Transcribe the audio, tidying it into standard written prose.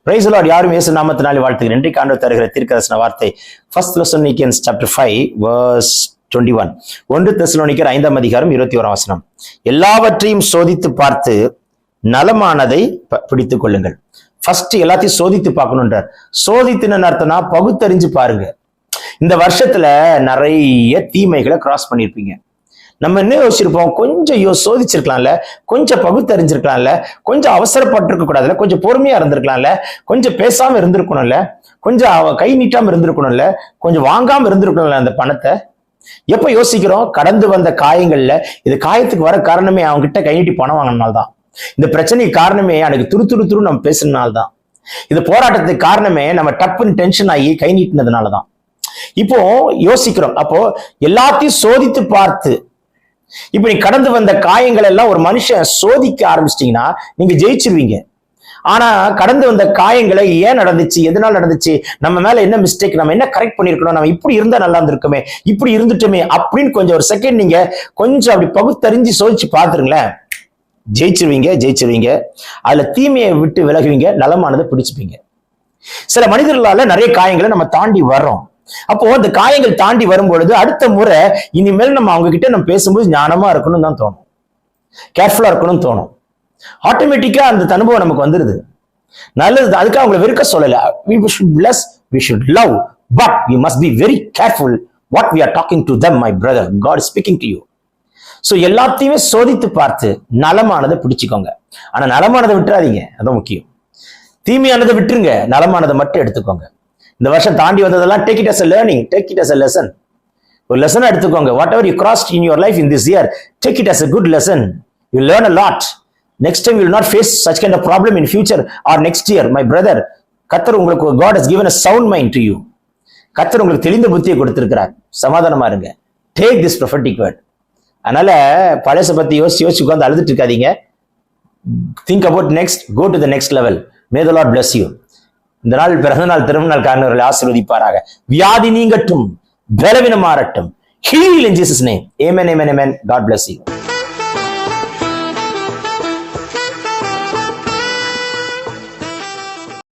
Praise the Lord. யாரும் இயேசு நாமத்தினாலே வாழ்த்துகிறேன். இன்றைக்கு ஆண்டவர் தருகிற தீர்க்கதரிசன வார்த்தை 1 Thessalonians chapter 5 verse 21. 1 தெசலோனிக்கர் 5ஆம் அதிகாரம் 21ஆம் வசனம். எல்லாவற்றையும் சோதித்து பார்த்து நலமானதை பிடித்துக் கொள்ளுங்கள். ஃபர்ஸ்ட் எல்லாத்தையும் சோதித்து பார்க்கணுன்றார். சோதித்துன்னு அர்த்தம்னா பகுத்தறிஞ்சு பாருங்க. இந்த வருஷத்துல நிறைய தீமைகளை கிராஸ் பண்ணிருப்பீங்க. நம்ம என்ன யோசிச்சிருப்போம், கொஞ்சம் சோதிச்சிருக்கலாம்ல, கொஞ்சம் பகுத்தறிஞ்சிருக்கலாம்ல, கொஞ்சம் அவசரப்பட்டிருக்க கூடாதுல, கொஞ்சம் பொறுமையா இருந்திருக்கலாம்ல, கொஞ்சம் பேசாம இருந்திருக்கணும்ல, கொஞ்சம் கை நீட்டாம இருந்திருக்கணும்ல, கொஞ்சம் வாங்காம இருந்திருக்கணும்ல அந்த பணத்தை. எப்ப யோசிக்கிறோம்? கடந்து வந்த காயங்கள்ல இது காயத்துக்கு வர காரணமே அவங்க கிட்ட கை நீட்டி பணம் வாங்கினால்தான். இந்த பிரச்சனைக்கு காரணமே எனக்கு துரு நம்ம பேசுனதுனால்தான். இந்த போராட்டத்துக்கு காரணமே நம்ம டப்புன்னு டென்ஷன் ஆகி கை நீட்டினதுனாலதான். இப்போ யோசிக்கிறோம். அப்போ எல்லாத்தையும் சோதித்து பார்த்து இப்ப நீ கடந்து வந்த காயங்கள் எல்லாம் ஒரு மனுஷன் சோதிக்க ஆரம்பிச்சிட்டீங்கன்னா நீங்க ஜெயிச்சிருவீங்க. ஆனா கடந்து வந்த காயங்களை ஏன் நடந்துச்சு, எதனால நடந்துச்சு, நம்ம மேல என்ன மிஸ்டேக், நம்ம என்ன கரெக்ட் பண்ணிருக்கணும், நம்ம இப்படி இருந்தா நல்லா இருந்திருக்குமே, இப்படி இருந்துட்டோமே அப்படின்னு கொஞ்சம் ஒரு செகண்ட் நீங்க கொஞ்சம் அப்படி பகுத்தறிஞ்சு சோதிச்சு பாத்துருங்களேன், ஜெயிச்சிருவீங்க. அதுல தீமையை விட்டு விலகுவீங்க, நலமானதை பிடிச்சுப்பீங்க. சில மனிதர்களால நிறைய காயங்களை நம்ம தாண்டி வர்றோம். அப்போ அந்த காயங்கள் தாண்டி வரும்பொழுது அடுத்த முறை இனிமேல் நம்ம அவங்க கிட்ட நம்ம பேசும்போது ஞானமா இருக்கணும் தான் தோணும், கேர்ஃபுல்லா இருக்கணும்னு தோணும். ஆட்டோமேட்டிக்கா அந்த அனுபவம் நமக்கு வந்துருது. நல்லது. அதுக்காக அவங்களை வெறுக்க சொல்லல. We should bless, we should love, but we must be very careful what we are talking to them, my brother. God is speaking to you. So எல்லாத்தையுமே சோதித்து பார்த்து நலமானதை பிடிச்சுக்கோங்க. ஆனா நலமானதை விட்டுறாதீங்க, அதான் முக்கியம். தீமையானதை விட்டுருங்க, நலமானதை மட்டும் எடுத்துக்கோங்க. இந்த வருஷம் தாண்டி வந்ததெல்லாம் take it as a learning, take it as a lesson. ஒரு லெசன் எடுத்துக்கோங்க. whatever you crossed in your life in this year, take it as a good lesson. You learn a lot. Next time you will not face such kind of problem in future or next year, my brother. கர்த்தர் உங்களுக்கு, God has given a sound mind to you. கர்த்தர் உங்களுக்கு தெளிந்த புத்தியை கொடுத்திருக்கிறார். சமாதானமா இருங்க. Take this prophetic word. அதனால பழைய பத்தி யோசிச்சு உட்கார்ந்து அழுதுட்டு இருக்காதீங்க. Think about next, go to the next level. May the Lord bless you. இந்த நாள் பிறந்த நாள் திரும்ப நாள் காரணவர்களை ஆசீர்வதிப்பாராக. வியாதி நீங்கட்டும், பலவீனம் மாறட்டும். Heal in Jesus' name. Amen, amen, amen. God bless you.